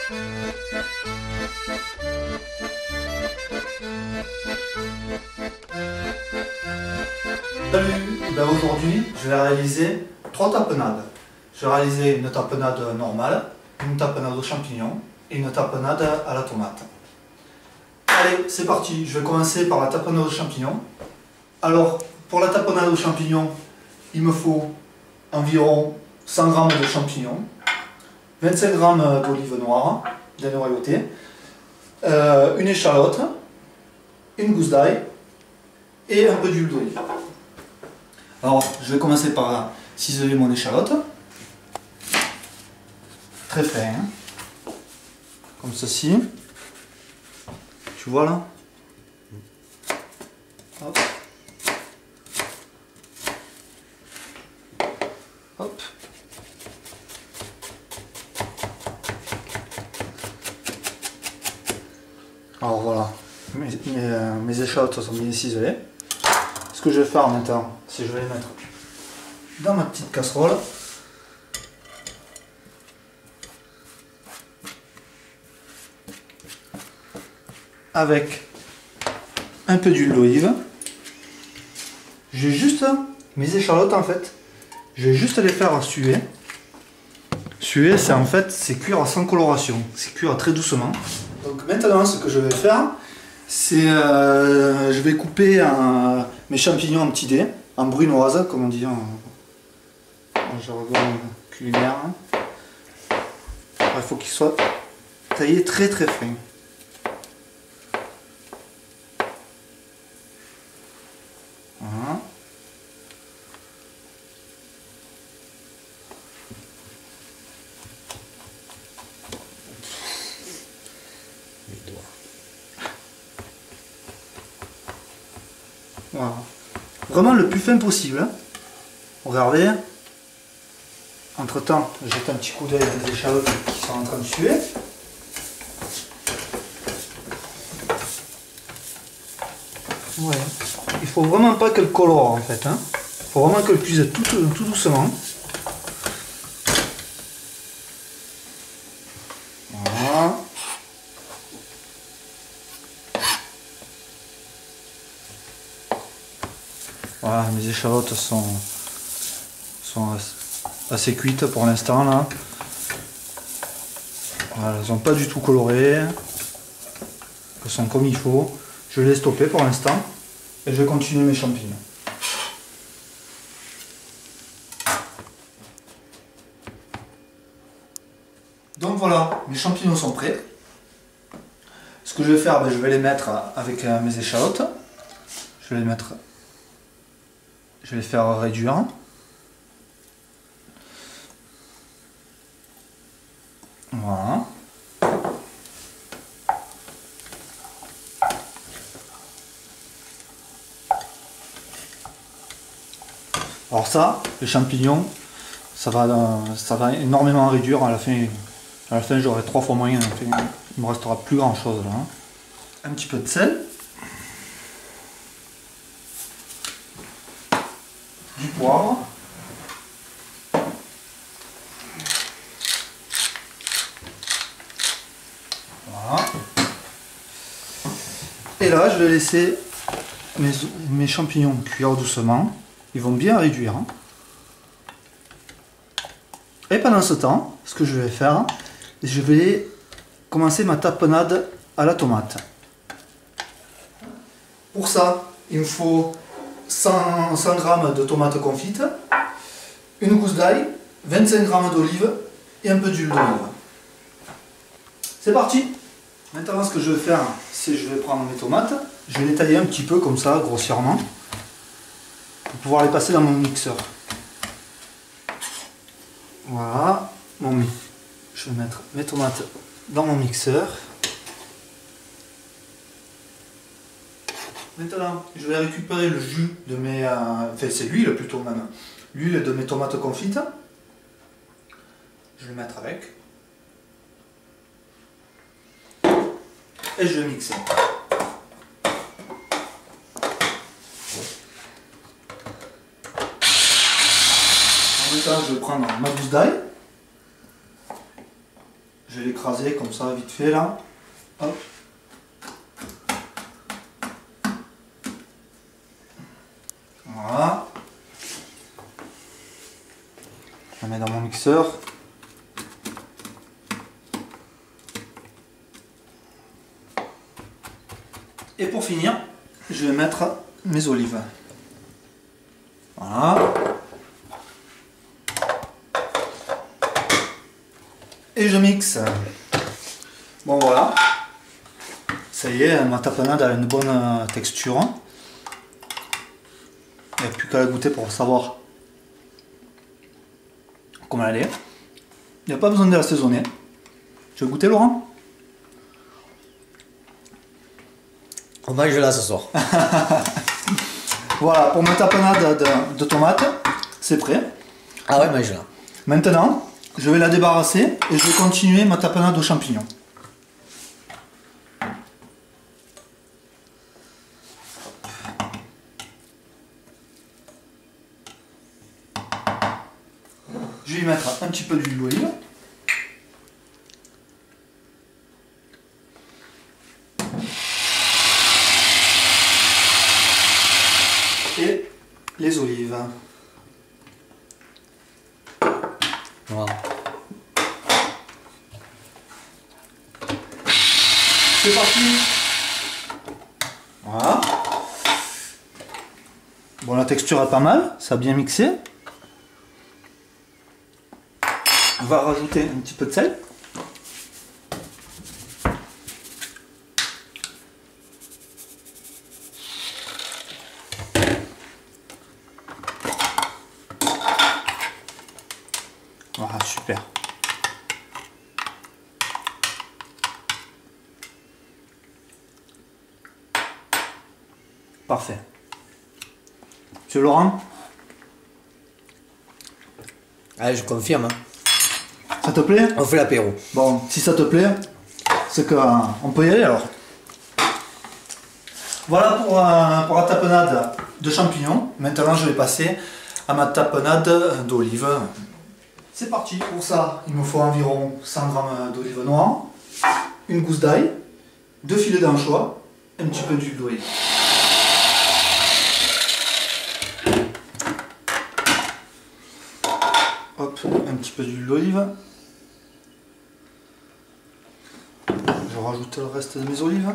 Salut, aujourd'hui je vais réaliser 3 tapenades. Je vais réaliser une tapenade normale, une tapenade aux champignons et une tapenade à la tomate. Allez, c'est parti, je vais commencer par la tapenade aux champignons. Alors, pour la tapenade aux champignons, il me faut environ 100 g de champignons, 25 g d'olive noire, bien noyautée, une échalote, une gousse d'ail et un peu d'huile d'olive. Alors, je vais commencer par ciseler mon échalote, très fin, hein, comme ceci. Tu vois là? Hop. Hop. Alors voilà, mes échalotes sont bien ciselées. Ce que je vais faire maintenant, c'est que je vais les mettre dans ma petite casserole. Avec un peu d'huile d'olive. J'ai juste mes échalotes en fait. Je vais juste les faire suer. Suer, c'est en fait, c'est cuire sans coloration. C'est cuire très doucement. Donc maintenant, ce que je vais faire, c'est je vais couper mes champignons en petits dés, en brunoise, comme on dit en jargon culinaire. Il faut qu'ils soient taillés très très fins. Voilà. Voilà. Vraiment le plus fin possible. Hein. Regardez. Entre temps, je jette un petit coup d'œil des échalotes qui sont en train de suer. Ouais. Il faut vraiment pas qu'elle colore en fait. Hein. Il faut vraiment qu'elle cuise tout doucement. Voilà. Voilà, mes échalotes sont assez cuites pour l'instant là. Voilà, elles n'ont pas du tout coloré. Elles sont comme il faut. Je vais les stopper pour l'instant et je vais continuer mes champignons. Donc voilà, mes champignons sont prêts. Ce que je vais faire, je vais les mettre avec mes échalotes. Je vais les faire réduire. Voilà. Alors ça, les champignons, ça va énormément réduire. À la fin j'aurai 3 fois moins. Enfin, il me restera plus grand chose là. Un petit peu de sel. Du poivre. Voilà. Et là, je vais laisser mes champignons cuire doucement. Ils vont bien réduire. Et pendant ce temps, ce que je vais faire, je vais commencer ma tapenade à la tomate. Pour ça, il me faut 100 g de tomates confites, une gousse d'ail, 25 g d'olive et un peu d'huile d'olive. C'est parti! Maintenant, ce que je vais faire, c'est que je vais prendre mes tomates, je vais les tailler un petit peu comme ça, grossièrement, pour pouvoir les passer dans mon mixeur. Voilà, je vais mettre mes tomates dans mon mixeur. Maintenant, je vais récupérer le jus de mes... enfin, c'est l'huile plutôt même. L'huile de mes tomates confites. Je vais le mettre avec. Et je vais mixer. En même temps, je vais prendre ma gousse d'ail. Je vais l'écraser comme ça, vite fait là. Hop. Voilà. Je la mets dans mon mixeur. Et pour finir, je vais mettre mes olives. Voilà. Et je mixe. Bon voilà. Ça y est, ma tapenade a une bonne texture. Il n'y a plus qu'à la goûter pour savoir comment elle est. Il n'y a pas besoin de l'assaisonner. Tu veux goûter, Laurent? On mange là ce soir. Voilà, pour ma tapenade de tomates, c'est prêt. Ah ouais, mange là. Maintenant, je vais la débarrasser et je vais continuer ma tapenade aux champignons. Je vais y mettre un petit peu d'huile d'olive. Et les olives. Voilà. C'est parti. Voilà. Bon, la texture est pas mal, ça a bien mixé. On va rajouter un petit peu de sel. Voilà, super. Parfait. Monsieur Laurent? Allez, je confirme. Hein. Ça te plaît? On fait l'apéro. Bon, si ça te plaît, c'est qu'on peut y aller alors. Voilà pour la tapenade de champignons. Maintenant, je vais passer à ma tapenade d'olives. C'est parti. Pour ça, il me faut environ 100 g d'olive noire, une gousse d'ail, 2 filets d'anchois, un petit peu d'huile d'olive. Hop, un petit peu d'huile d'olive. Je rajoute le reste de mes olives.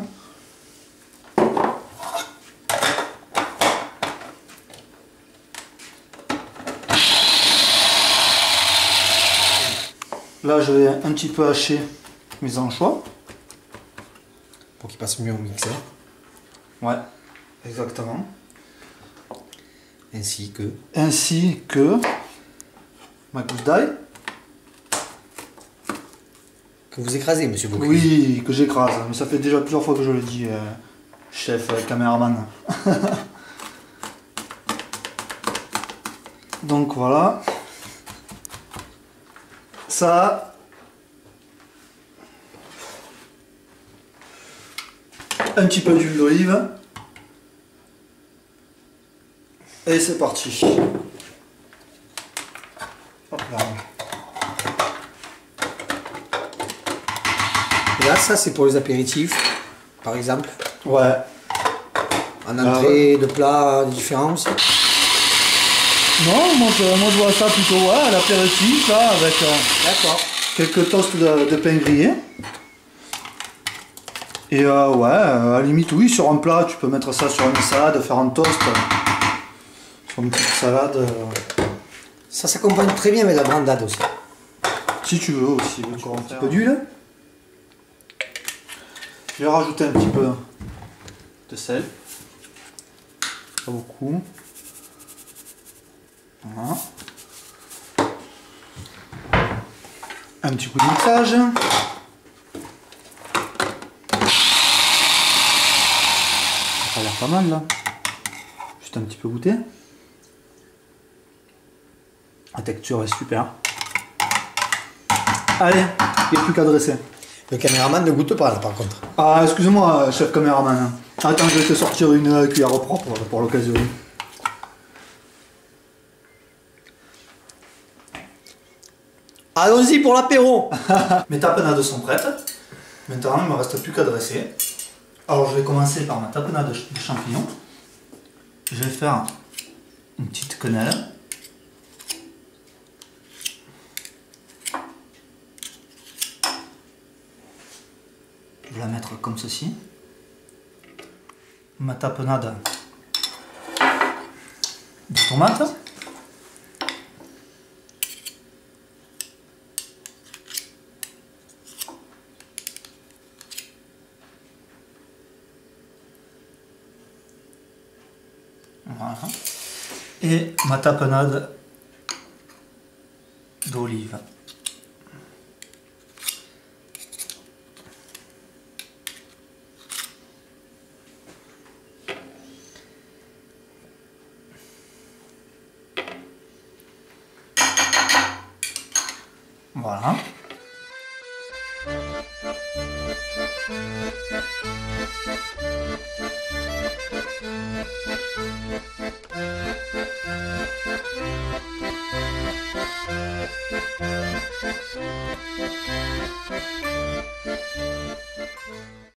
Là, je vais un petit peu hacher mes anchois. Pour qu'il passe mieux au mixeur. Ouais, exactement. Ainsi que ma gousse d'ail. Que vous écrasez, monsieur Bocuse. Oui, que j'écrase. Mais ça fait déjà plusieurs fois que je le dis, chef, caméraman. Donc voilà. Ça. Un petit peu d'huile d'olive. Et c'est parti. Hop là. Et là, ça, c'est pour les apéritifs, par exemple. Ouais. En entrée, de plats différents aussi. Non, moi je vois ça plutôt à l'apéritif, là, avec quelques toasts de pain grillé. Et ouais, à la limite, oui, sur un plat, tu peux mettre ça sur une salade, faire un toast, sur une petite salade. Ça s'accompagne très bien avec la brandade aussi. Si tu veux aussi, encore un petit peu d'huile. Je vais rajouter un petit peu de sel. Pas beaucoup. Voilà. Un petit coup de mixage. Ça a l'air pas mal là. Juste un petit peu goûter. La texture est super. Allez, il n'y a plus qu'à dresser. Le caméraman ne goûte pas là par contre. Ah, excusez-moi, chef caméraman. Attends, je vais te sortir une cuillère propre pour l'occasion. Allons-y pour l'apéro. Mes tapenades sont prêtes. Maintenant, il ne me reste plus qu'à dresser. Alors, je vais commencer par ma tapenade de champignons. Je vais faire une petite quenelle. Je vais la mettre comme ceci. Ma tapenade de tomates. Voilà. Et ma tapenade d'olive. Voilà.